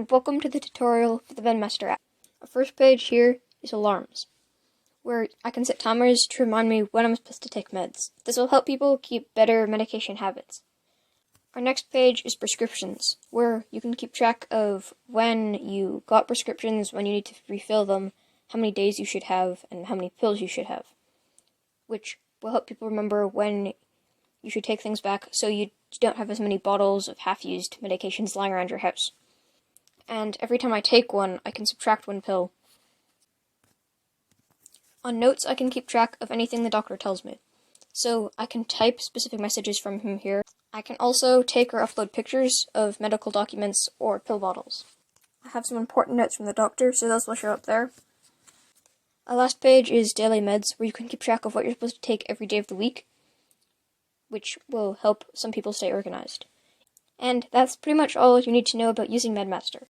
and welcome to the tutorial for the MedMaster app. Our first page here is alarms, where I can set timers to remind me when I'm supposed to take meds. This will help people keep better medication habits. Our next page is prescriptions, where you can keep track of when you got prescriptions, when you need to refill them, how many days you should have, and how many pills you should have, which will help people remember when you should take things back so you don't have as many bottles of half-used medications lying around your house. And every time I take one, I can subtract one pill. On notes, I can keep track of anything the doctor tells me. So I can type specific messages from him here. I can also take or upload pictures of medical documents or pill bottles. I have some important notes from the doctor, so those will show up there. Our last page is daily meds, where you can keep track of what you're supposed to take every day of the week, which will help some people stay organized. And that's pretty much all you need to know about using MedMaster.